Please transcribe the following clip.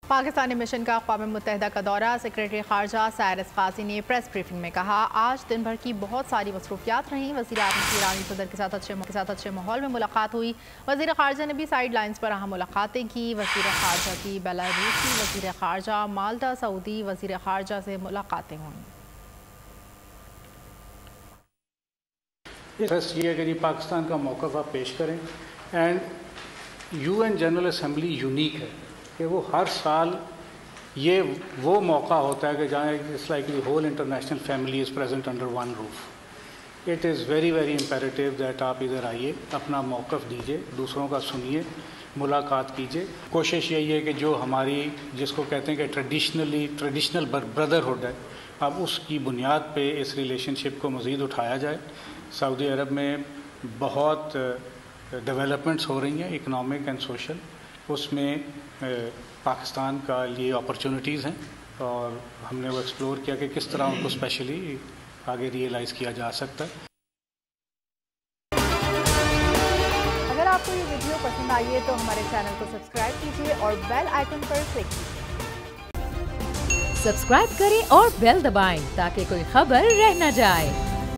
Pakistani mission का अक़वाम मुत्तहिदा का दौरा। सेक्रेटरी ख़ारजा साइरस क़ाज़ी ने प्रेस ब्रीफिंग में कहा, आज दिन भर की बहुत सारी मसरूफियात रहीं। वज़ीर आज़म की ईरानी सदर के साथ अच्छे माहौल में मुलाकात हुई। वज़ीर ख़ारजा ने भी साइड लाइन्स पर अहम मुलाकातें की। वज़ीर ख़ारजा की बेलारूसी वज़ीर ख़ारजा, माल्टा सऊदी वज़ीर ख़ारजा से मुलाकातें हुई। ये है कि पाकिस्तान का मौक़िफ़ आप पेश करें and UN general assembly unique है कि वो हर साल ये वो मौका होता है कि जहाँ it's like the whole international family is present under one roof. It is very very imperative that आप इधर आइए, अपना मौक़िफ़ दीजिए, दूसरों का सुनिए, मुलाकात कीजिए। कोशिश यही है कि जो हमारी जिसको कहते हैं कि ट्रेडिशनल ब्रदरहुड है, अब उसकी बुनियाद पे इस रिलेशनशिप को मज़ीद उठाया जाए। सऊदी अरब में बहुत डेवलपमेंट्स हो रही हैं इकनॉमिक एंड सोशल, उसमें पाकिस्तान का लिए अपॉर्चुनिटीज़ हैं और हमने वो एक्सप्लोर किया कि किस तरह उनको स्पेशली आगे रियलाइज़ किया जा सकता है। अगर आपको ये वीडियो पसंद आई है तो हमारे चैनल को सब्सक्राइब कीजिए और बेल आइकन पर क्लिक कीजिए। सब्सक्राइब करें और बेल दबाएं ताकि कोई खबर रह न जाए।